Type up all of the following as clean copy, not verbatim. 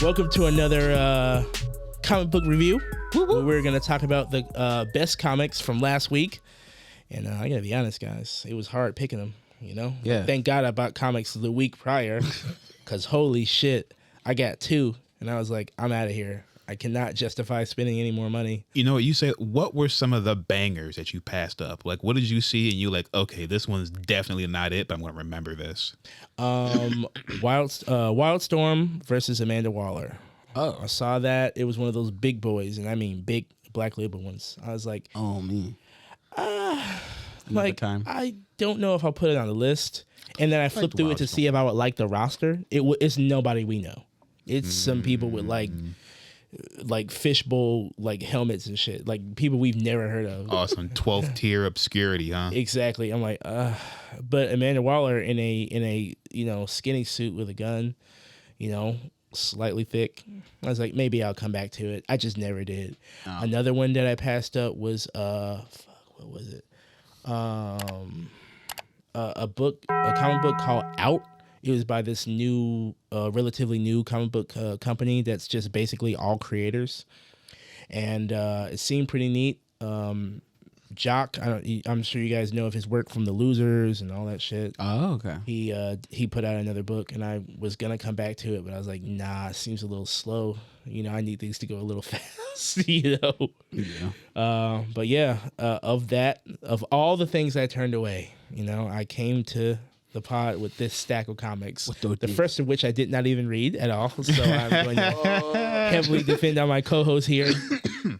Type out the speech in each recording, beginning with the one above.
Welcome to another comic book review. Woo-hoo. We're going to talk about the best comics from last week. And I got to be honest, guys, it was hard picking them, you know? Yeah. Thank God I bought comics the week prior because holy shit, I got two. And I was like, I'm out of here. I cannot justify spending any more money. You know what you said? What were some of the bangers that you passed up? Like, what did you see and you like, okay, this one's definitely not it, but I'm going to remember this. Wildstorm versus Amanda Waller. Oh. I saw that. It was one of those big boys, and I mean big Black Label ones. I was like, oh, man. Like, time. I don't know if I'll put it on the list. And then I flipped through it to see if I would like the roster. It's nobody we know. It's some people with like fishbowl like helmets and shit, like people we've never heard of. Awesome. 12th tier obscurity, huh? Exactly. I'm like, but Amanda Waller in a skinny suit with a gun, slightly thick. I was like, maybe I'll come back to it. I just never did. Oh. Another one that I passed up was what was it? A comic book called Out. It was by this new, relatively new comic book company that's just basically all creators, and it seemed pretty neat. Jock, I'm sure you guys know of his work from The Losers and all that shit. Oh, okay. He put out another book, and I was gonna come back to it, but I was like, nah, it seems a little slow. I need things to go a little fast. Yeah. But yeah, of all the things I turned away, I came to the pod with this stack of comics, the first of which I did not even read at all, so I'm going to heavily defend on my co-host here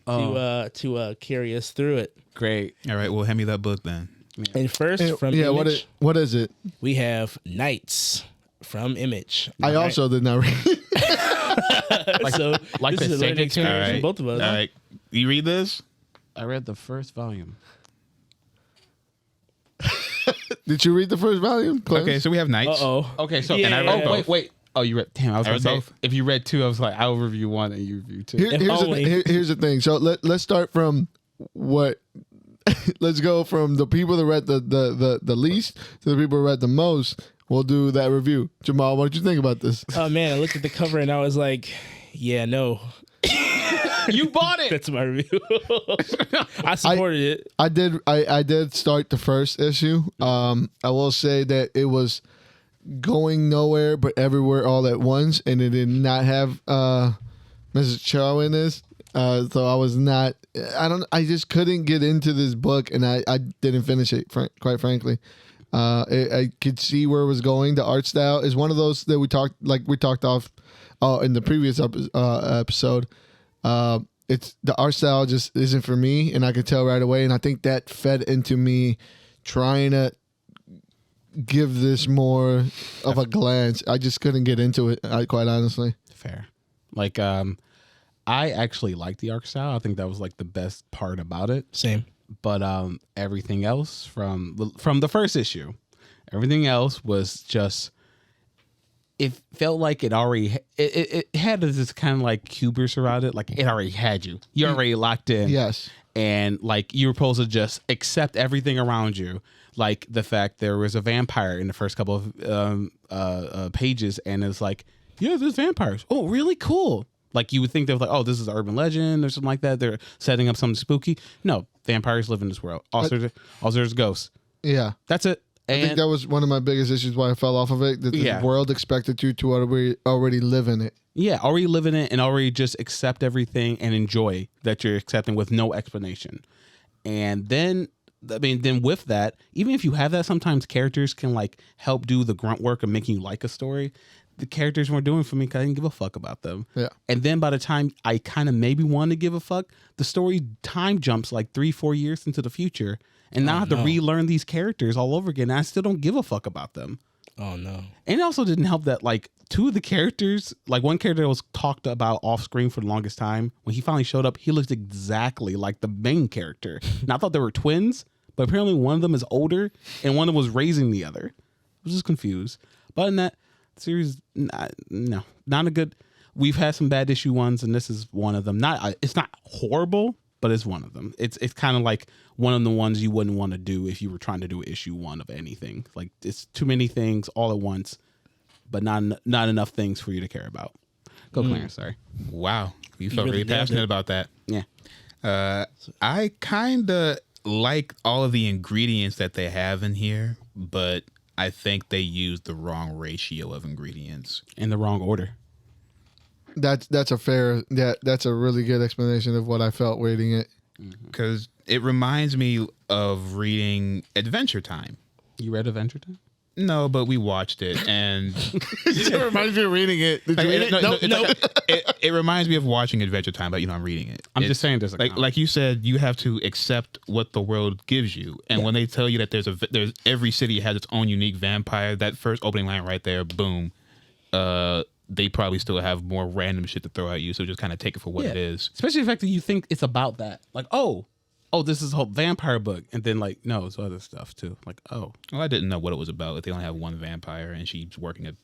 to carry us through it. Great. All right, well, hand me that book then. And first from Image, what is it? We have Knights from Image. I also did not read. So like this is a learning experience for both of us. All right, you read this? I read the first volume. Did you read the first volume? Clarence? Okay, so we have Knights. Okay, so Yeah, and I read both. Wait. Oh, you read? Damn, I was I going read to say, both. if you read two, I was like, I'll review one and you review two. Here's the thing. So let's start from what. Let's go from the people that read the least to the people who read the most. We'll do that review. Jamal, what did you think about this? Oh man, I looked at the cover and I was like, yeah, no. You bought it. That's my review. I supported it. I did start the first issue. I will say that it was going nowhere but everywhere all at once, and it did not have Mrs. Cho in this. So I was not. I just couldn't get into this book, and I didn't finish it. Quite frankly, I could see where it was going. The art style is one of those that we talked off in the previous episode. It's the art style just isn't for me, and I could tell right away. And I think that fed into me trying to give this more of a glance. I just couldn't get into it, quite honestly. Fair. Like, I actually like the art style. I think that was like the best part about it. Same. But everything else from the first issue, everything else was just. It felt like it already it had this kind of like hubris around it, like it already had you. You already locked in. Yes. And like you were supposed to just accept everything around you, like the fact there was a vampire in the first couple of pages, and it's like, yeah, there's vampires. Oh, really cool. Like you would think they were like, oh, this is an urban legend or something like that. They're setting up something spooky. No, vampires live in this world. Also, there's ghosts. Yeah. That's it. I think that was one of my biggest issues why I fell off of it. That the world expected you to already live in it. Yeah, already live in it and already just accept everything and enjoy that you're accepting with no explanation. And then, then with that, even if you have that, sometimes characters can like help do the grunt work of making you like a story. The characters weren't doing for me because I didn't give a fuck about them. Yeah. And then by the time I kind of maybe wanted to give a fuck, the story time jumps like 3-4 years into the future. And now I have to relearn these characters all over again. And I still don't give a fuck about them. Oh, no. And it also didn't help that, like, two of the characters, like one character that was talked about off screen for the longest time, when he finally showed up, he looked exactly like the main character. And I thought they were twins, but apparently one of them is older and one of them was raising the other. I was just confused. But in that series, not a good. we've had some bad issue ones, and this is one of them. It's not horrible, but it's one of them. It's kind of like one of the ones you wouldn't want to do if you were trying to do issue 1 of anything. Like it's too many things all at once, but not enough things for you to care about. Go, Clarence. Sorry. Wow, you felt really nailed passionate it. about that. Yeah. I kind of like all of the ingredients that they have in here, but I think they used the wrong ratio of ingredients. In the wrong order. That's a really good explanation of what I felt reading it. Because it reminds me of reading Adventure Time. You read Adventure Time? No, but we watched it, and It reminds me of reading it. Did you read it? it reminds me of watching Adventure Time, but I'm reading it. I'm It's- just saying, there's a like you said, you have to accept what the world gives you, and when they tell you that there's every city has its own unique vampire, that first opening line right there, boom. They probably still have more random shit to throw at you, so just kind of take it for what it is. Especially the fact that you think it's about that. Like, oh, this is a whole vampire book. And then, like, no, it's other stuff, too. Like, oh. Well, I didn't know what it was about. They only have one vampire, and she's working a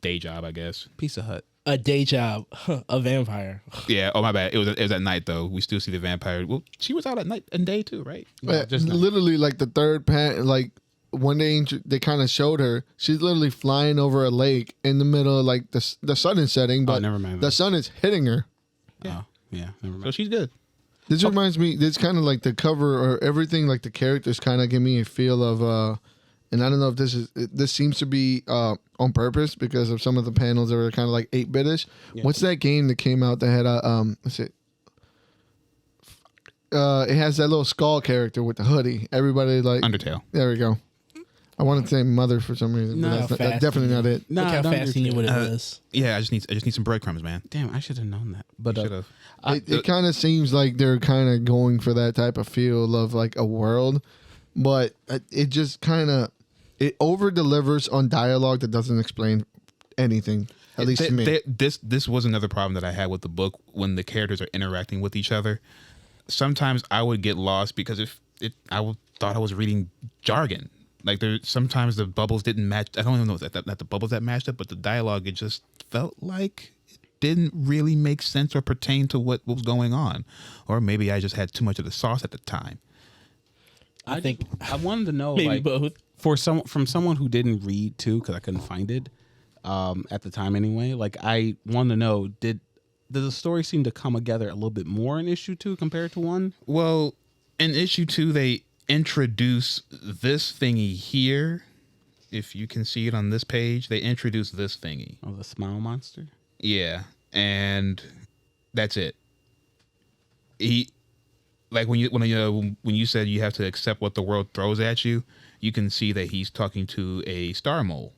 day job, I guess. Pizza Hut. A day job, a vampire. Yeah. Oh, my bad. It was at night though. We still see the vampire. Well, she was out at night and day too, right? Yeah, just not. Literally, like the third like when they kind of showed her, she's literally flying over a lake in the middle of like the sun is setting, but never mind the that. sun is hitting her. Oh, yeah, never So mind. she's good. This reminds me. This kind of like the cover or everything. Like the characters kind of give me a feel of. And I don't know if this seems to be on purpose because of some of the panels that were kind of like 8-bitish. Yeah. What's that game that came out that had let's see. It has that little skull character with the hoodie. Everybody like Undertale. There we go. I wanted to say Mother for some reason, No, but that's definitely not it. Look how don't fast he knew what it Uh, was. Yeah, I just need some breadcrumbs, man. Damn, I should have known that. But Should have. It kind of seems like they're kind of going for that type of feel of like a world, but it just kind of it over delivers on dialogue that doesn't explain anything. At least to me. This was another problem that I had with the book when the characters are interacting with each other. Sometimes I would get lost because thought I was reading jargon. Like sometimes the bubbles didn't match. I don't even know if that not the bubbles that matched up, but the dialogue, it just felt like it didn't really make sense or pertain to what was going on. Or maybe I just had too much of the sauce at the time. I think I wanted to know, maybe like, both. from someone who didn't read too, because I couldn't find it at the time anyway. Like, I wanted to know, did the story seem to come together a little bit more in issue 2 compared to 1? Well, in issue 2, they introduce this thingy here. If you can see it on this page, they introduce this thingy. Oh, the smile monster. Yeah, and that's it. He, like when you said you have to accept what the world throws at you, you can see that he's talking to a star mole.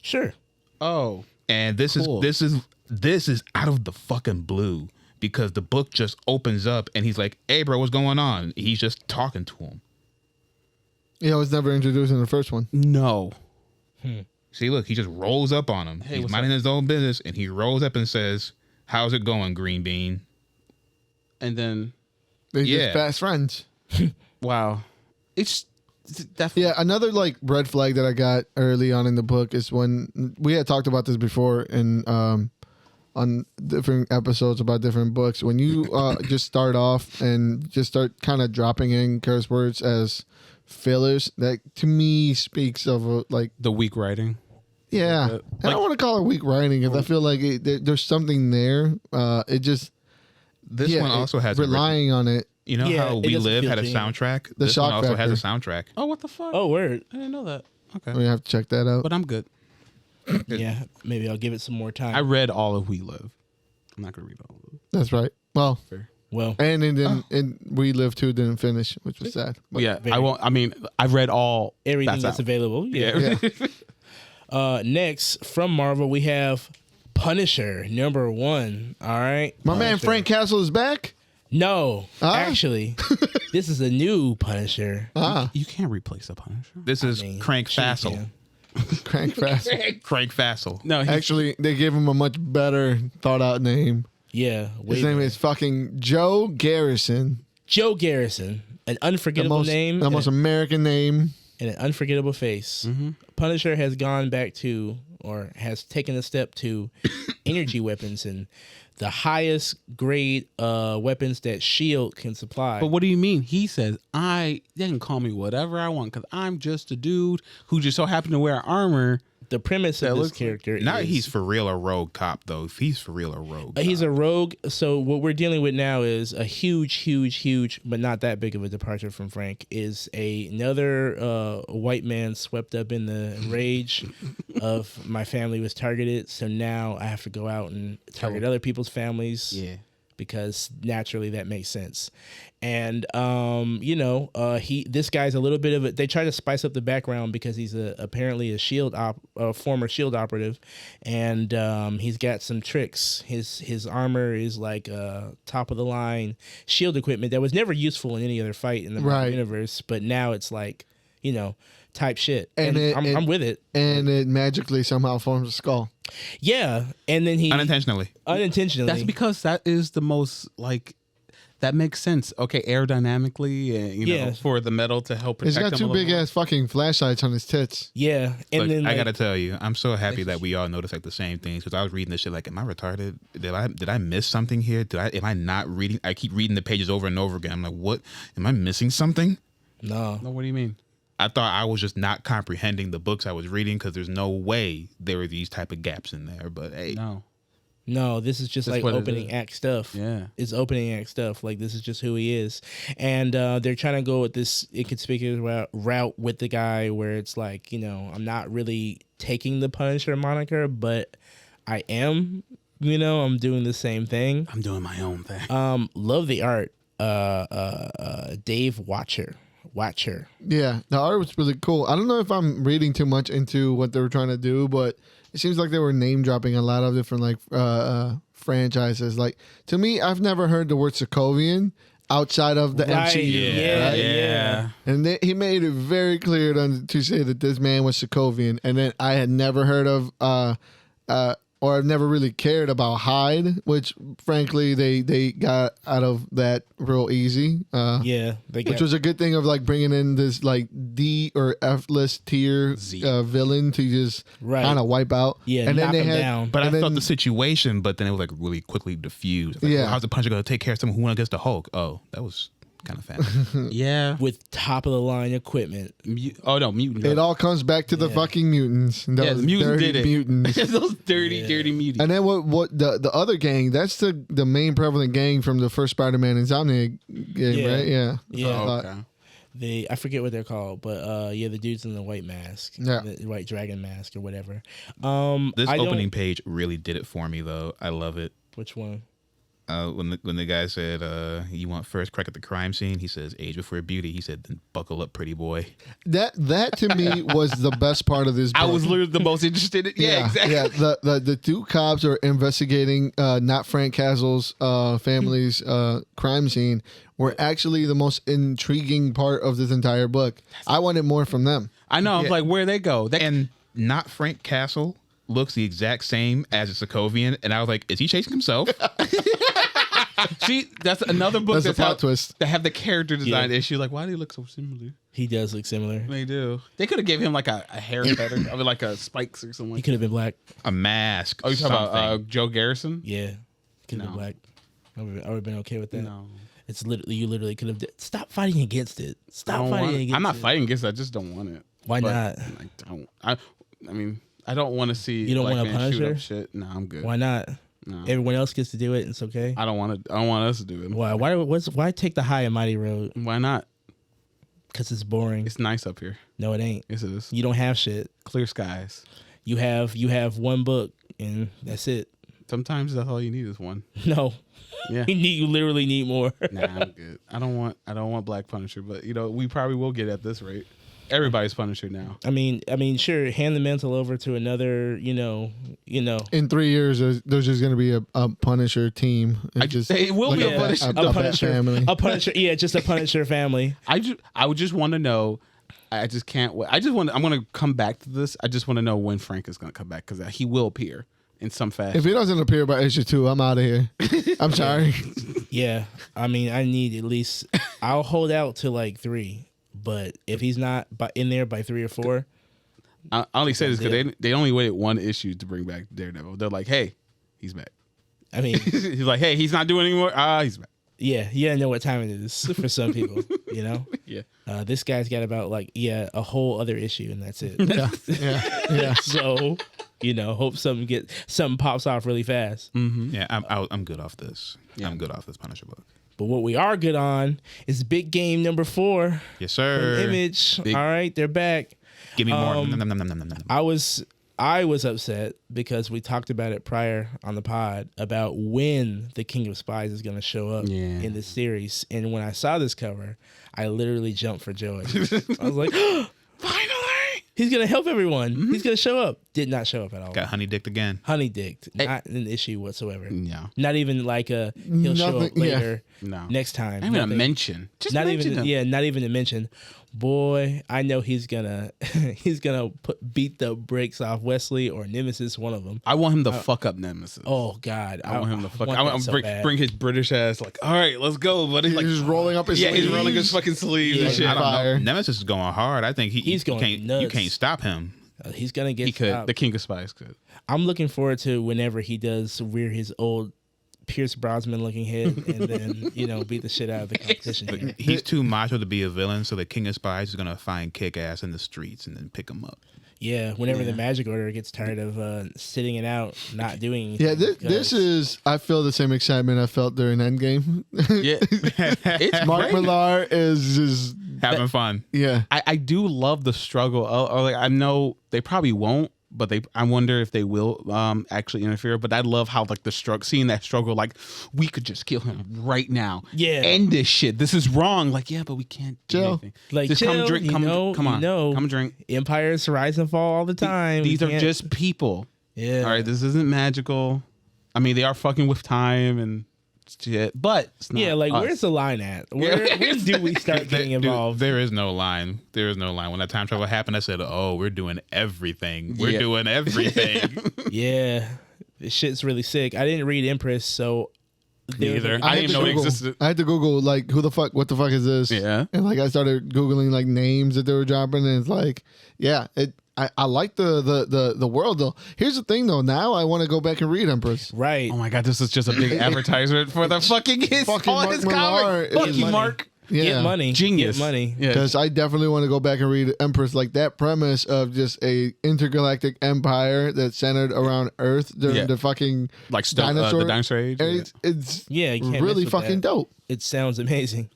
Sure. Oh, And this Cool. is out of the fucking blue because the book just opens up and he's like, "Hey, bro, what's going on?" He's just talking to him. Yeah, it was never introduced in the first one. no. See, look, he just rolls up on him. Hey, He's what's minding his own business, and he rolls up and says, "How's it going, Green Bean?" And then, They're Yeah. just fast friends. wow. It's definitely. Yeah, another like red flag that I got early on in the book is when we had talked about this before in on different episodes about different books. When you just start off and just start kind of dropping in curse words as fillers, that to me speaks of like The weak writing. yeah. I don't want to call it weak writing because I feel like there's something there. It just This one also has a relying on it. You know Yeah, how it We doesn't Live feel had a genuine. soundtrack? The This one shock also has a factor. soundtrack. Oh, what the fuck? Oh, word. I didn't know that. Okay. We have to check that out. But I'm good. Yeah, maybe I'll give it some more time. I read all of We Live. I'm not going to read all of it. That's right. Well, well, and then We Live Too didn't finish, which was sad. But Yeah, very- I won't. I mean, I've read all. everything that's out. available. Yeah. yeah. Next from Marvel, we have Punisher #1. All right. My man Punisher. Frank Castle is back. No, Ah. actually, this is a new Punisher. You can't replace a Punisher. This is I mean, Crank sure you Fassel. can. Crank Fast. Crank Fassel. No, Actually, they gave him a much better thought out name. Yeah. His name is fucking Joe Garrison. Joe Garrison. An unforgettable name The and, most American name. and an unforgettable face. Mm-hmm. Punisher has gone back to or has taken a step to energy weapons and the highest grade weapons that Shield can supply. But what do you mean? He says, they can call me whatever I want because I'm just a dude who just so happened to wear armor. The premise of this character Not is... he's for real a rogue cop, though. If he's for real a rogue He's cop. a rogue. So what we're dealing with now is a huge, but not that big of a departure from Frank, is another white man swept up in the rage of my family was targeted. So now I have to go out and target other people's families. Yeah. Because naturally that makes sense. And this guy's a little bit of a, they try to spice up the background because he's apparently a former Shield operative, and he's got some tricks. His armor is like top of the line Shield equipment that was never useful in any other fight in the Marvel universe, but now it's like, type shit. And I'm with it. And it magically somehow forms a skull. Yeah. And then he Unintentionally. That's because that is the most that makes sense. Okay, aerodynamically, and for the metal to help protect. He's got two big ass fucking flashlights on his tits. Yeah, and Look, then I gotta tell you, I'm so happy that we all noticed the same things because I was reading this shit am I retarded? Did I miss something here? Am I not reading? I keep reading the pages over and over again. I'm like, what? Am I missing something? No. What do you mean? I thought I was just not comprehending the books I was reading because there's no way there were these type of gaps in there. But hey, no, this is just That's like what it opening is. act stuff. Yeah. It's opening act stuff. Like, this is just who he is. And they're trying to go with this inconspicuous route with the guy where it's like, I'm not really taking the Punisher moniker, but I am, I'm doing the same thing. I'm doing my own thing. Love the art. Dave Watcher. Yeah, the art was really cool. I don't know if I'm reading too much into what they were trying to do, but it seems like they were name dropping a lot of different franchises. Like, to me, I've never heard the word Sokovian outside of the MCU. Yeah. And he made it very clear to say that this man was Sokovian, and then I had never heard of or I've never really cared about Hyde, which frankly they got out of that real easy. Which was a good thing of bringing in this D or F list tier villain to just kind of wipe out. Yeah, and knock then they him had, down. But I felt the situation, but then it was really quickly diffused. Well, how's the Punisher going to take care of someone who went against the Hulk? Oh, that was kind of fancy. Yeah. With top of the line equipment. Mutant. It all comes back to the fucking mutants. Those the mutants dirty did it. Mutants. Those dirty mutants. And then what the other gang, that's the main prevalent gang from the first Spider-Man Insomniac game, right? Yeah. Yeah. Okay. I forget what they're called, but the dudes in the white mask, the white dragon mask or whatever. This opening page really did it for me, though. I love it. Which one? When the guy said, "You want first crack at the crime scene?" He says, "Age before beauty." He said, "Then buckle up, pretty boy." That to me was the best part of this book. I was literally the most interested in. Yeah, exactly. Yeah, the two cops are investigating not Frank Castle's family's crime scene were actually the most intriguing part of this entire book. I wanted more from them. I know. I was like, where they go? And not Frank Castle looks the exact same as a Sokovian, and I was like, is he chasing himself? See, that's another book that's a plot twist. That have the character design issue. Like, why do they look so similar? He does look similar. They do. They could have gave him a hair feather, like a spikes or something. He could have been black. A mask. Oh, you talking about Joe Garrison? Yeah, could have been black. I would have been okay with that. No, it's you literally could have. Stop fighting against it. Stop fighting against it. I'm not fighting against it. I just don't want it. Why not? I don't. I mean, I don't want to see. You don't want to punish her? Shit. No, I'm good. Why not? No. Everyone else gets to do it, and it's okay. I don't want to. I don't want us to do it. Why? Why take the high and mighty road? Why not? Because it's boring. It's nice up here. No, it ain't. Yes, it is. You don't have shit. Clear skies. You have one book, and that's it. Sometimes that's all you need is one. No. Yeah. You literally need more. Nah, I'm good. I don't want Black Punisher, but we probably will get at this rate. Everybody's Punisher now. I mean, sure. Hand the mantle over to another. In 3 years, there's just going to be a Punisher team. It will be a Punisher family. A Punisher. Yeah, just a Punisher family. I would just want to know. I just can't wait. I'm going to come back to this. I just want to know when Frank is going to come back because he will appear in some fashion. If he doesn't appear by issue 2, I'm out of here. I'm sorry. Yeah, I mean, I need at least. I'll hold out to 3. But if he's not in there by 3 or 4, I only say this because they only waited one issue to bring back Daredevil. They're like, hey, he's back. I mean, He's like, hey, he's not doing anymore. He's back. yeah, you gotta know what time it is for some people, you know? Yeah. This guy's got about a whole other issue and that's it. Yeah. So, hope something pops off really fast. Yeah, I'm good off this. Yeah. I'm good off this Punisher book. But what we are good on is big game number 4. Yes, sir. From Image. All right, they're back. Give me more. I was upset because we talked about it prior on the pod about when the King of Spies is going to show up in this series. And when I saw this cover, I literally jumped for joy. I was like, finally! He's going to help everyone. Mm-hmm. He's going to show up. Did not show up at all. Got honey dicked again. Honey dicked. Not an issue whatsoever. No. Not even like he'll show up later next time. Not even a mention. Just not mention even him. not even a mention. Boy, I know he's gonna beat the brakes off Wesley or Nemesis, one of them. I want him to fuck up Nemesis. Oh God, I want him to fuck. I want bring his British ass. Like, all right, let's go. But he's like, just rolling up his sleeves. he's rolling his fucking sleeves and shit. I don't know. Nemesis is going hard. I think he's going nuts. You can't stop him. He's gonna get. He could. Stopped. The King of Spies could. I'm looking forward to whenever he does wear his old Pierce Brosnan looking head and then beat the shit out of the competition. He's too macho to be a villain, so the King of Spies is gonna find kick ass in the streets and then pick him up. Yeah, whenever the Magic Order gets tired of sitting it out, not doing anything. Yeah, this is. I feel the same excitement I felt during Endgame. Yeah, it's Mark Millar is just having fun. Yeah, I do love the struggle. Or like, I know they probably won't, but I wonder if they will actually interfere. But I love how like seeing that struggle. Like, we could just kill him right now. Yeah, end this shit. This is wrong. Like, yeah, but we can't do anything. Like, just chill, come drink. Come on. Come drink. Empires rise and fall all the time. These are just people. Yeah. All right. This isn't magical. I mean, they are fucking with time and shit, but it's not us. Where's the line at? Where do we start getting involved? There is no line. There is no line. When that time travel happened, I said, "Oh, we're doing everything. We're doing everything." Yeah, this shit's really sick. I didn't read Empress, so neither. I didn't even know it existed. I had to Google like what the fuck is this? Yeah, and like I started Googling like names that they were dropping, and it's like, I like the world though. Here's the thing though. Now I want to go back and read Empress. Right. Oh my god, this is just a big advertisement for the fucking his comic. Fuck you, Mark. Yeah. Get money. Genius. Get money. Because I definitely want to go back and read Empress. Like that premise of just a intergalactic empire that's centered around Earth during the fucking like dinosaur, the dinosaur age. It's you can't really mess with fucking that. dope. It sounds amazing.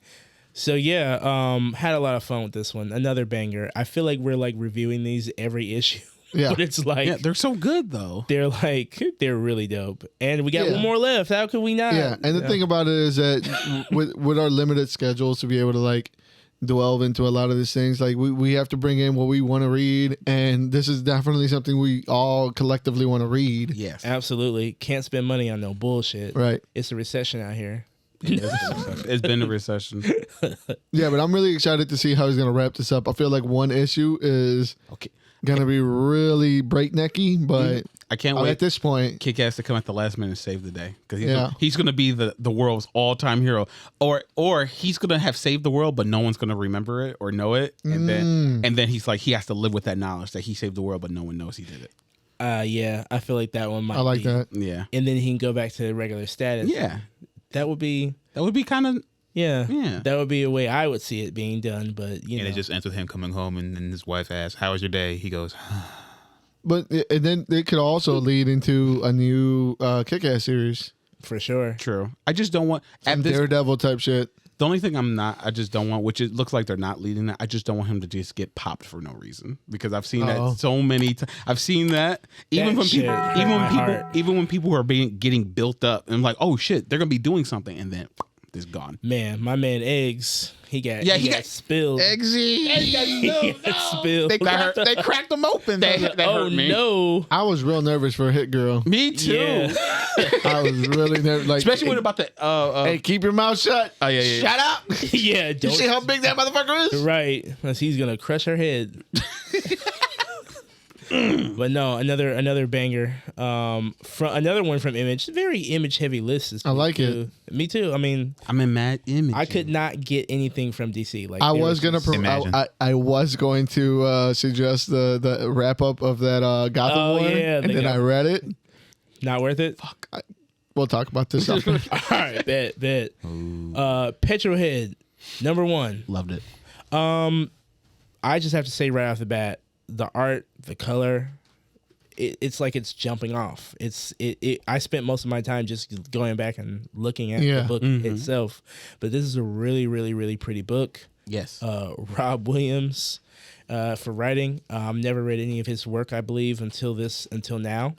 So had a lot of fun with this one. Another banger. I feel like we're like reviewing these every issue. Yeah. But it's like they're so good though. They're really dope. And we got one more left. How could we not? Yeah. And the thing about it is that with our limited schedules to be able to like delve into a lot of these things, like we have to bring in what we want to read, and this is definitely something we all collectively want to read. Yes. Absolutely. Can't spend money on no bullshit. Right. It's a recession out here. It's been a recession. Yeah, but I'm really excited to see how he's gonna wrap this up. I feel like one issue is gonna be really breaknecky, but I can't wait at this point. Kick-Ass to come at the last minute and save the day, because he's gonna be the world's all-time hero, or he's gonna have saved the world, but no one's gonna remember it or know it, and then he's like, he has to live with that knowledge that he saved the world, but no one knows he did it. I feel like that one might. I like that. Yeah, and then he can go back to regular status. Yeah, that would be kind of. Yeah, that would be a way I would see it being done. But and it just ends with him coming home, and then his wife asks, "How was your day?" He goes, But and then it could also lead into a new Kick-Ass series for sure. True. I just don't want Daredevil type shit. The only thing I just don't want, which it looks like they're not leading that, I just don't want him to just get popped for no reason, because I've seen that so many times. I've seen that even when people are getting built up and like, oh shit, they're gonna be doing something, and then it's gone. Man, my man Eggs, he got spilled. Eggsy. He got spilled. They cracked them open. That hurt me. No. I was real nervous for Hit Girl. Me too. Yeah. I was really nervous. Like, especially when about the hey, keep your mouth shut. Oh yeah. Shut up. Yeah. You see how big that motherfucker is? Right. Because he's gonna crush her head. But no, another banger. From another one from Image. Very Image heavy list. This I week, like too. Me too. I mean, I'm in Mad Image. I could not get anything from DC. Like I there was gonna. just- Imagine. I was going to suggest the wrap up of that Gotham Oh, one, yeah, and the then I Gotham- read it. not worth it. We'll talk about this. After. All right, bet. Petrol Head, number 1. Loved it. I just have to say right off the bat, the art, the color, it's like it's jumping off. I spent most of my time just going back and looking at Yeah. the book itself. But this is a really, really, really pretty book. Yes. Rob Williams for writing. Never read any of his work, I believe, until now.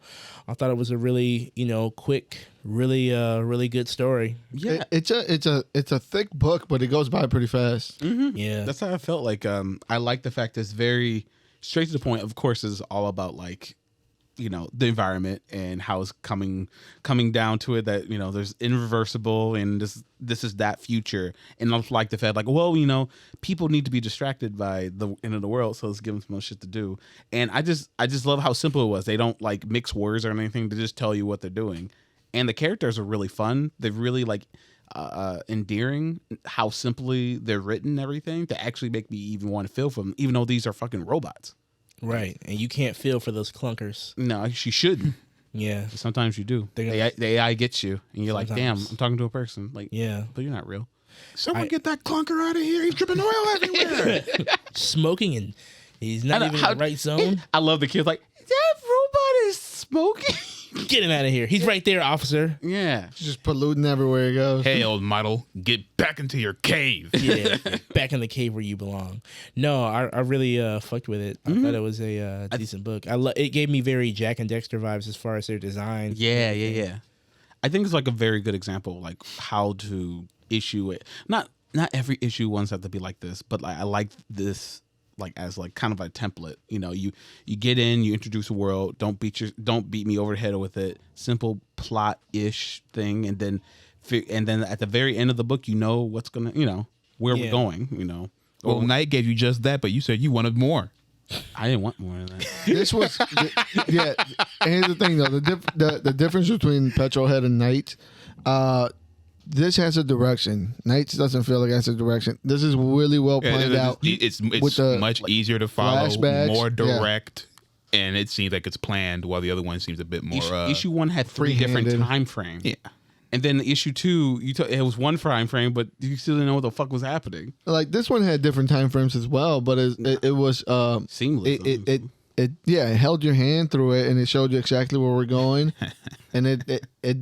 I thought it was a really, quick, really, really good story. Yeah. It's a thick book, but it goes by pretty fast. Yeah. That's how I felt. Like, I like the fact that it's very straight to the point. Of course, it's all about like, the environment and how it's coming down to it. That there's irreversible, and this is that future. And I like the fact, like, well, people need to be distracted by the end of the world, so let's give them some more shit to do. And I just love how simple it was. They don't like mix words or anything. They just tell you what they're doing. And the characters are really fun. They're really like endearing. How simply they're written, and everything, to actually make me even want to feel for them, even though these are fucking robots. Right. And you can't feel for those clunkers. No, you shouldn't. Yeah. Sometimes you do. They're The gonna- AI gets you, and you're like, damn, Sometimes. I'm talking to a person. Like, Yeah. but you're not real. Someone get that clunker out of here. He's dripping oil everywhere. Smoking and he's not even in the right zone. I love the kids. Like, that robot is smoking. Get him out of here. He's right there, officer. Yeah. It's just polluting everywhere it goes. Hey, old model, get back into your cave. Yeah. Back in the cave where you belong. No, I really fucked with it. I thought it was a decent book. It gave me very Jack and Dexter vibes as far as their design. Yeah. I think it's like a very good example of like how to issue it. Not every issue wants have to be like this, but like I like this like as like kind of a template. You get in, you introduce a world, don't beat me over the head with it. Simple plot ish thing, and then at the very end of the book, what's gonna where we're going. Well, Knight gave you just that, but you said you wanted more. I didn't want more of that. This was, yeah. And here's the thing, though: the difference between Petrol Head and Knight. This has a direction. Knights doesn't feel like it has a direction. This is really well planned out. It's with the, much easier to follow, flashbacks, more yeah. direct, and it seems like it's planned, while the other one seems a bit more. Issue 1 had 3 different free-handed. time frames. Yeah. And then issue 2, it was one time frame, but you still didn't know what the fuck was happening. Like this one had different time frames as well, but it was Seamless. it held your hand through it, and it showed you exactly where we're going, and it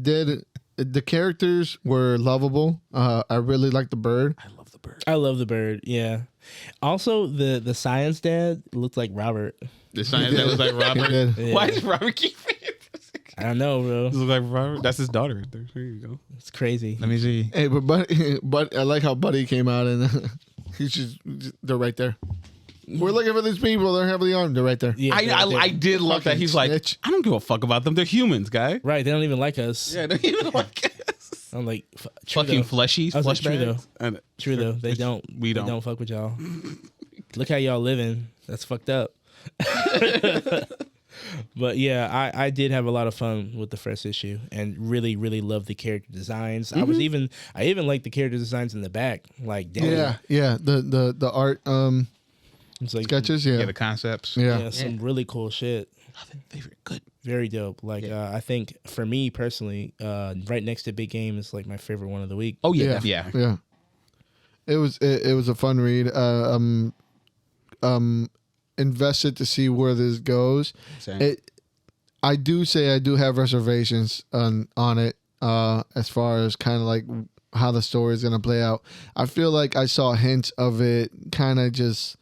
did. The characters were lovable. I really liked the bird. I love the bird. I love the bird. Yeah. Also, the science dad looked like Robert. The science that was like It Robert. did. Yeah. Why does Robert keep it? I don't know, bro. Does it look like Robert? That's his daughter right there. There you go. It's crazy. Let me see. Hey, but I like how Buddy came out and he's they're right there. We're looking for these people. They're heavily armed. They're right there. Yeah, they're right there. I did love that. Fucking He's like, snitch. I don't give a fuck about them. They're humans, guy. Right. They don't even like us. Yeah, they're even like us. I'm like, true Fucking though. fleshy, I was like, flesh true bags. And- True though. They don't. We They don't. don't fuck with y'all. Look how y'all living. That's fucked up. But yeah, I did have a lot of fun with the first issue and really, really loved the character designs. I even liked the character designs in the back. Like, damn. Yeah. The art It's like, sketches. Yeah, Yeah. the concepts. yeah, some really cool shit. Love it. Favorite. Good. Very dope. Like, I think for me personally, right next to Big Game is like my favorite one of the week. Oh yeah. Yeah. definitely. Yeah. It was a fun read. Invested to see where this goes. Same. I do have reservations on it as far as kind of like how the story is going to play out. I feel like I saw hints of it kind of just,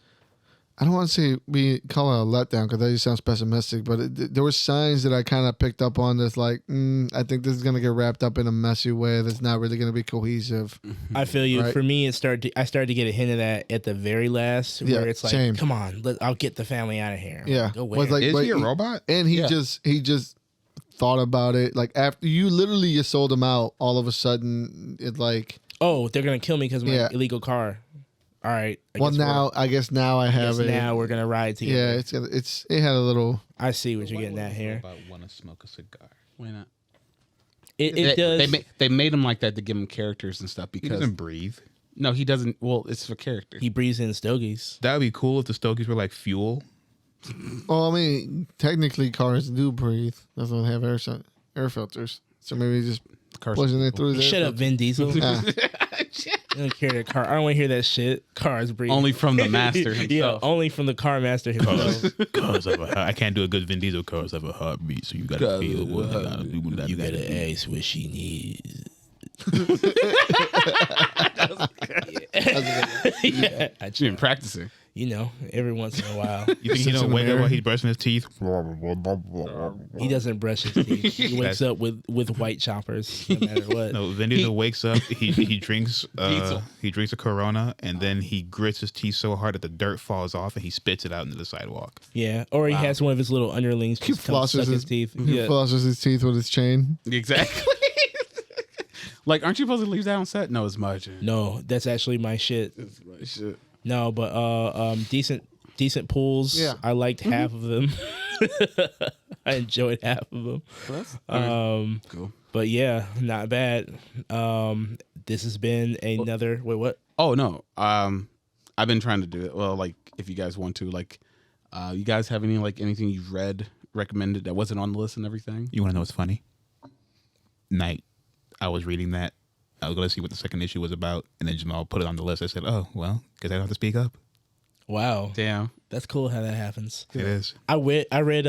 I don't want to say call it a letdown because that just sounds pessimistic, but there were signs that I kind of picked up on that's like, I think this is going to get wrapped up in a messy way that's not really going to be cohesive. I feel you. Right. For me, I started to get a hint of that at the very last, Yeah, where it's like, same. come on, I'll get the family out of here. Yeah. Go Was where? like- Is but he a robot? And he Yeah. just thought about it. Like after you literally just sold him out, all of a sudden it like, Oh, they're gonna kill me because my Yeah. illegal car. all right. I guess now I have it. Now we're gonna ride together. Yeah, it had a little. I see what you're getting at here. About want to smoke a cigar? Why not? It does. They made him like that to give him characters and stuff He because doesn't breathe. no, he doesn't. Well, it's for character. He breathes in stogies. That would be cool if the stogies were like fuel. Well, I mean, technically, cars do breathe. That's why they have air filters. So maybe just pushing it through there. Shut up, Vin Diesel. Ah. I don't care that car. I don't want to hear that shit. Cars breathe. Only from the master himself. Yeah, only from the car master himself. Cars have a I can't do a good Vin Diesel. Cars have a heartbeat, so you gotta feel what you gotta do. What You gotta ask what she needs. Yeah, You've been practicing. you know, every once in a while. You think he Sits don't in the wake up mirror. while he's brushing his teeth? He doesn't brush his teeth. He wakes up with white choppers, no matter what. No, Vin Diesel wakes up. He drinks. Diesel. He drinks a Corona, and then he grits his teeth so hard that the dirt falls off, and he spits it out into the sidewalk. Yeah, or he has one of his little underlings He just come suck his teeth. He Yeah. flosses his teeth with his chain. Exactly. Like, aren't you supposed to leave that on set? No, it's my turn. No, that's actually my shit. It's my shit. No, but decent pools. Yeah. I liked half of them. I enjoyed half of them. Cool. But yeah, not bad. This has been another. Wait, what? Oh no. I've been trying to do it. Well, like if you guys want to, like, you guys have anything you've read recommended that wasn't on the list and everything? You want to know what's funny? Night, I was reading that. I was going to see what the second issue was about, and then Jamal put it on the list. I said, "Oh well, because I don't have to speak up." Wow, Damn. that's cool how that happens. It is. I read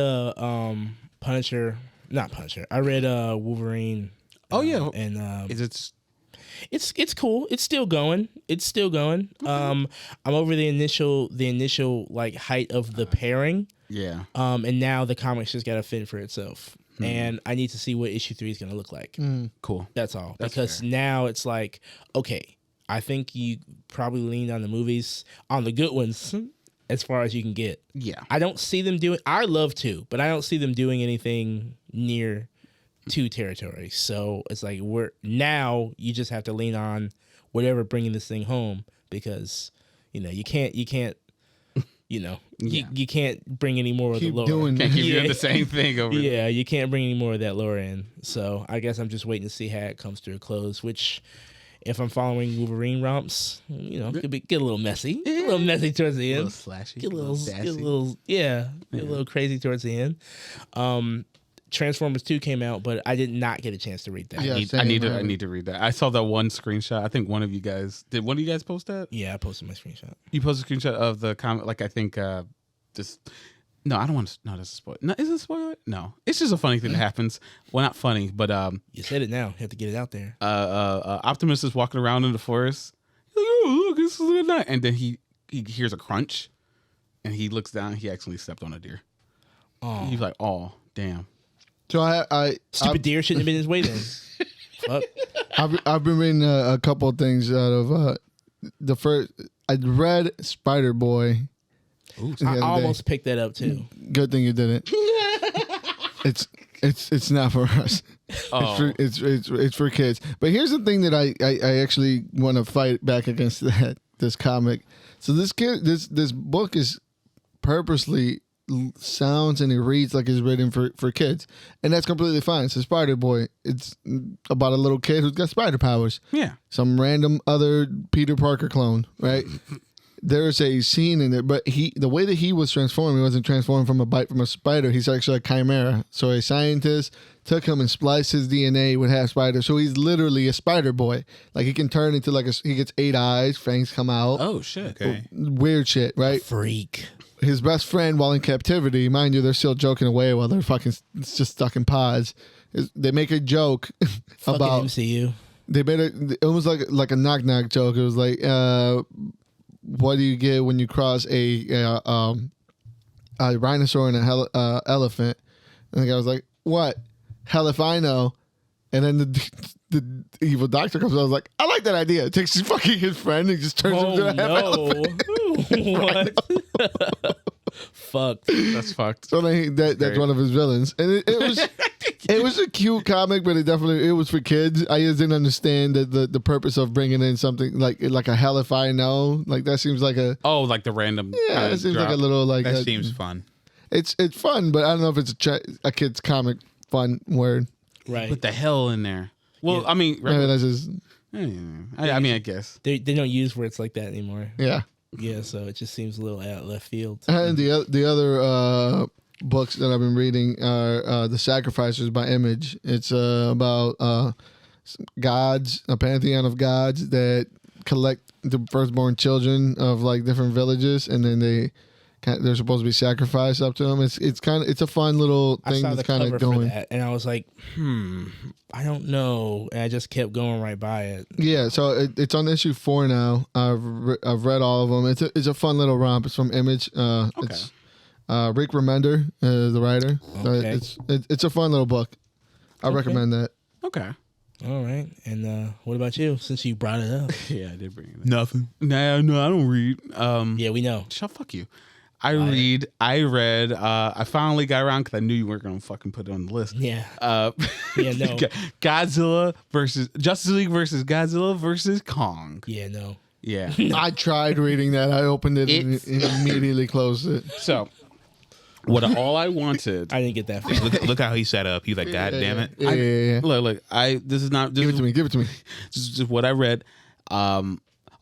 Punisher, not Punisher. I read Wolverine. Oh yeah. And Is it? it's cool. It's still going. I'm over the initial like height of the pairing. Yeah. And now the comics just got to fend for itself. And I need to see what issue 3 is going to look like. Cool. That's all. That's because fair. now it's like, okay, I think you probably leaned on the movies, on the good ones, as far as you can get. Yeah. I don't see them doing, I love 2, but I don't see them doing anything near 2 territory. So it's like, now you just have to lean on whatever bringing this thing home, because, you can't, Yeah. you can't bring any more of the Keep lore. doing Can't keep Yeah. doing the same thing over. Yeah, you can't bring any more of that lore in. So I guess I'm just waiting to see how it comes to a close, which, if I'm following Wolverine romps, get a little messy. Get a little messy towards the A end. little slashy. Get a little sassy. get a little crazy towards the end. Transformers 2 came out, but I did not get a chance to read that. Yeah. I need Same, to read that. I saw that one screenshot. I think one of you guys one of you guys post that? Yeah, I posted my screenshot. You posted a screenshot of the comic. Like I think this. No, I don't want to. No, that's a spoiler. No, is it a spoiler? No, it's just a funny thing that happens. Well, not funny, but You said it now. You have to get it out there. Optimus is walking around in the forest. He's like, oh, look, this is a night. And then he hears a crunch, and he looks down. He accidentally stepped on a deer. Oh, He's like, oh, damn. So stupid deer shouldn't have been in his way then. Fuck. I've been reading a couple of things out of the first. I read Spider Boy. Ooh, I almost picked that up too. Good thing you didn't. It's not for us. Oh. It's for kids. But here's the thing that I actually want to fight back against this comic. So this book is purposely sounds and it reads like it's written for kids, and that's completely fine. So Spider Boy, it's about a little kid who's got spider powers. Yeah. Some random other Peter Parker clone, right? There's a scene in there, but the way that he was transformed, he wasn't transformed from a bite from a spider. He's actually a chimera. So a scientist took him and spliced his DNA with half spider. So he's literally a spider boy. Like he can turn into he gets 8 eyes, fangs come out. Oh shit. okay. Weird shit, right? Freak. His best friend, while in captivity, mind you, they're still joking away while they're fucking just stuck in pods. They make a joke Fucking about MCU. they made it was like a knock knock joke. It was like, what do you get when you cross a rhinoceros and a elephant? And the guy was like, what? Hell if I know. And then the evil doctor comes out. I was like, I like that idea. Takes his friend and just turns him into a half elephant. What? Fuck. That's fucked. So then that's one of his villains. And it was It was a cute comic, but it was for kids. I just didn't understand the purpose of bringing in something like a hell if I know. Like that seems like a like the random. yeah. It seems like a little like That seems fun. It's fun, but I don't know if it's a kid's comic fun word. Right. Put the hell in there. Well, Yeah. I mean, Maybe that's just I mean, I guess. They don't use words like that anymore. yeah. Yeah, so it just seems a little out of left field. And the other books that I've been reading are The Sacrificers by Image. It's about gods, a pantheon of gods that collect the firstborn children of like different villages, and then they're supposed to be sacrificed up to them. It's a fun little I thing saw the that's kind cover of going. for that, and I was like, I don't know, and I just kept going right by it. Yeah, so it's on issue 4 now. I've read all of them. It's a fun little romp. It's from Image. It's Rick Remender, the writer. Okay. It's a fun little book. I Okay. recommend that. Okay. All right, and what about you? Since you brought it up, Yeah, I did bring it up. Nothing. No, I don't read. yeah, we know. Fuck you. I read. I finally got around because I knew you weren't gonna fucking put it on the list. Yeah, Yeah, no. Godzilla versus Justice League versus Godzilla versus Kong. Yeah, no. Yeah. I tried reading that. I opened it and It's- immediately closed it. So, all I wanted. I didn't get that far. Look how he set up. He's like, God damn it. Yeah. Look. This is not. This Give it to me. Give it to me. This is just what I read.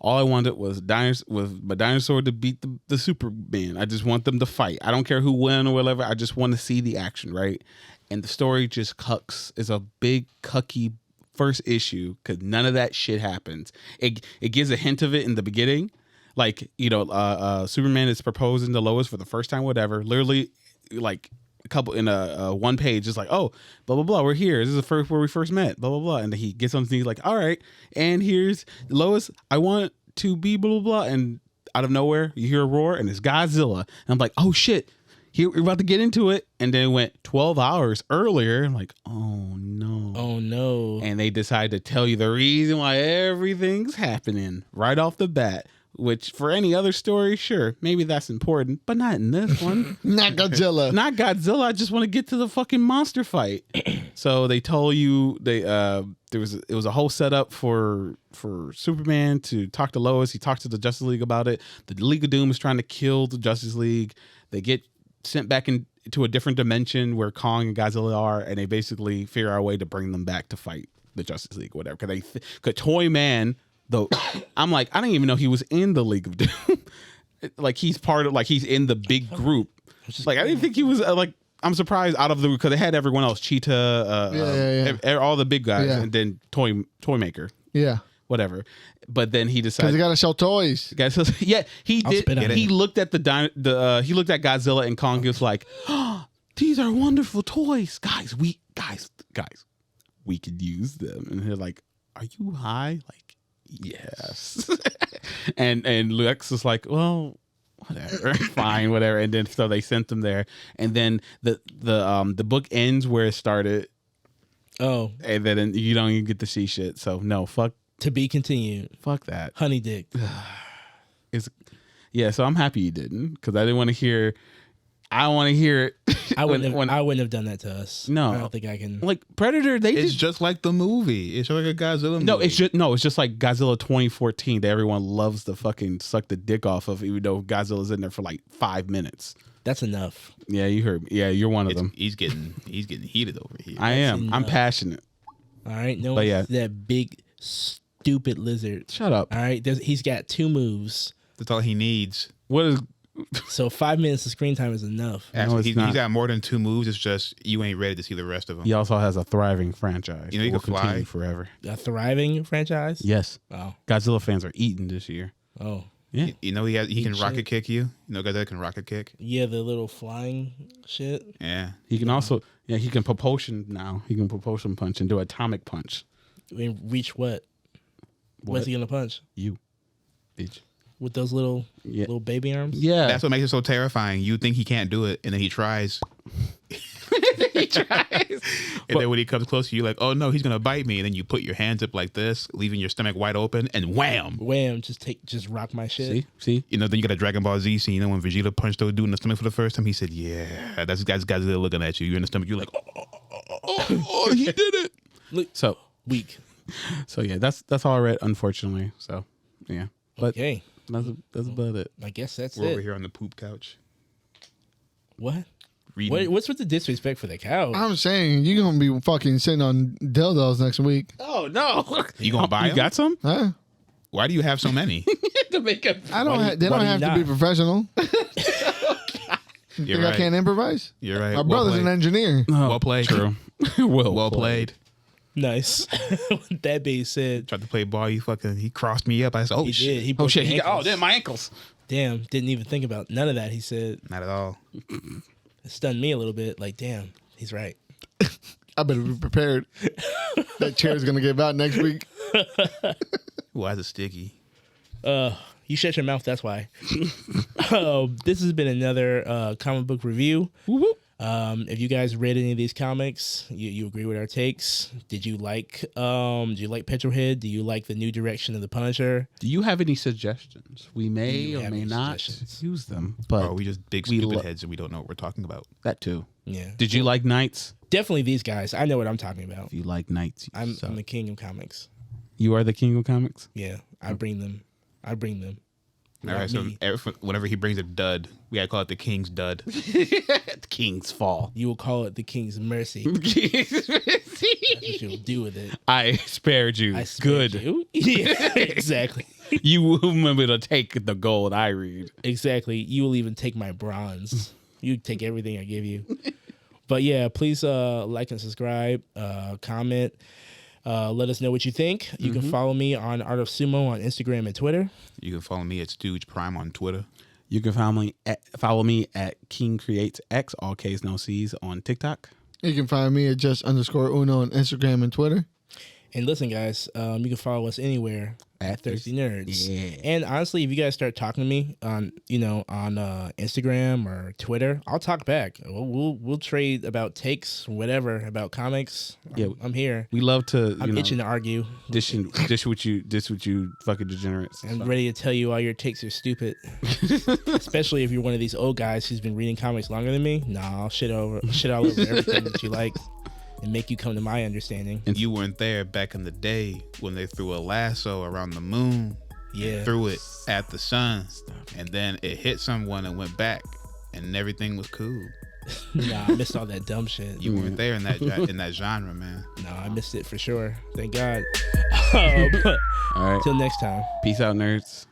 All I wanted was my dinosaur to beat the Superman. I just want them to fight. I don't care who win or whatever. I just want to see the action, right? And the story just cucks. It's a big cucky first issue because none of that shit happens. It gives a hint of it in the beginning, like Superman is proposing to Lois for the first time, whatever. Literally, like a couple in a one page, it's like, oh, blah blah blah, we're here. This is the first where we first met, blah blah blah, and then he gets on his knees like, all right, and here's Lois. I want to be blah blah blah, and out of nowhere you hear a roar, and it's Godzilla, and I'm like, oh shit. Here, we're about to get into it, and then it went 12 hours earlier. I'm like, oh no. Oh no. And they decide to tell you the reason why everything's happening right off the bat, which for any other story, sure, maybe that's important, but not in this one. Not Godzilla. Not Godzilla. I just want to get to the fucking monster fight. So they told you it was a whole setup for Superman to talk to Lois. He talked to the Justice League about it. The League of Doom is trying to kill the Justice League. They get sent back into a different dimension where Kong and Godzilla are, and they basically figure out a way to bring them back to fight the Justice League or whatever. Because Toy Man, though, I'm like, I didn't even know he was in the League of Doom. Like he's part of, like he's in the big group. Like I didn't think he was like. I'm surprised out of the because they had everyone else, Cheetah, all the big guys, and then Toy Maker, Yeah. whatever. But then he Because decided they got to sell toys. Guys, yeah, he I'll spit on did. He it. looked at he looked at Godzilla and Kong. He was like, oh, "These are wonderful toys, guys. We could use them." And they're like, "Are you high?" Like, yes. and Lex was like, "Well, whatever, fine, whatever." And then so they sent them there, and then the book ends where it started, Oh, and then you don't even get to see shit. So no, fuck to be continued. that. Honey dick. So I'm happy you didn't because I didn't want to hear. I want to hear it. I wouldn't have done that to us. No. I don't think I can. Like Predator. It's just like the movie. It's like a Godzilla movie. No, it's just like Godzilla 2014 that everyone loves to fucking suck the dick off of, even though Godzilla's in there for like 5 minutes. That's enough. Yeah, you heard me. Yeah, you're one of them. He's getting heated over here. I am. I'm enough. passionate. All right. No, But yeah. that big stupid lizard. Shut up. All right. He's got 2 moves. That's all he needs. What is? So 5 minutes of screen time is enough. Actually, it's he's not. got more than 2 moves. It's just you ain't ready to see the rest of them. He also has a thriving franchise. You know, he that will can fly. continue forever. A thriving franchise. Yes, Oh. Godzilla fans are eating this year. Oh. Yeah, You know he can Eat rocket shit. kick you. You know Godzilla can rocket kick. Yeah, the little flying shit. Yeah. he can also. Yeah, he can propulsion now. He can propulsion punch and do atomic punch. I mean, reach what? What's he gonna punch? You, bitch. With those little Yeah. little baby arms? Yeah, That's what makes it so terrifying. You think he can't do it, and then he tries. he tries. And then when he comes close to you, like, oh no, he's gonna bite me. And then you put your hands up like this, leaving your stomach wide open, and wham! Wham! Just rock my shit. See. You know, then you got a Dragon Ball Z scene. You know, when Vegeta punched the dude in the stomach for the first time, he said, "Yeah, that's Godzilla looking at you. You're in the stomach. You're like, oh." Oh, he did it. Look, So weak. So yeah, that's all I read, unfortunately. So yeah, but Okay, that's about it. I guess that's We're over it. here on the poop couch. What? Reading. What's with the disrespect for the couch? I'm saying you're gonna be fucking sitting on dildos next week, Oh no! You gonna buy You them? got some huh? Why do you have so many? to make up? I don't. Why do They why don't do you have to not? be professional. You're Think I right. can't improvise? You're right. My brother's an engineer. Well played. True. Well played. Nice. With that being said, Tried to play ball. He crossed me up. I said, oh he shit. did. He Oh broke shit! your He got, ankles. damn, my ankles. Damn, didn't even think about none of that. He said Not at all. it stunned me a little bit. Like, damn, he's right. I better be prepared. That chair's gonna give out next week. Why is it sticky? You shut your mouth. That's why. This has been another comic book review. If you guys read any of these comics, you agree with our takes. Did you like Petrol Head? Do you like the new direction of the Punisher? Do you have any suggestions? We Do may you or have may any not suggestions? use them, but Or are we just big we stupid lo- heads and we don't know what we're talking about? that too. Yeah, Did you like Knights? definitely these guys. I know what I'm talking about. If you like Knights, you I'm suck. the king of comics. You are the king of comics. Yeah, I bring them. All Not right. So me. whenever he brings a dud, we gotta call it the King's dud. King's fall. You will call it the king's mercy. That's what you'll do with it. I spared you. I spared Good. you. Yeah, exactly. You will remember to take the gold I read. Exactly. You will even take my bronze. You take everything I give you. But yeah, please like and subscribe, comment. Let us know what you think. You can follow me on Art of Sumo on Instagram and Twitter. You can follow me at Stooge Prime on Twitter. You can follow me at King Creates X, all K's no C's, on TikTok. You can find me at just_Uno on Instagram and Twitter. And listen, guys, you can follow us anywhere at Thirsty Nerds. Yeah. And honestly, if you guys start talking to me on, on Instagram or Twitter, I'll talk back. We'll trade about takes, whatever, about comics. Yeah. I'm here. We love to I'm itching to argue. dish with you fucking degenerates. I'm ready to tell you all your takes are stupid. Especially if you're one of these old guys who's been reading comics longer than me. Nah, I'll shit all over everything that you like and make you come to my understanding. And you weren't there back in the day when they threw a lasso around the moon, Yeah. threw it at the sun, and then it hit someone and went back, and everything was cool. Nah, I missed all that dumb shit. You weren't there in that genre, man. No, I missed it for sure. Thank God. All right. Till next time. Peace out, nerds.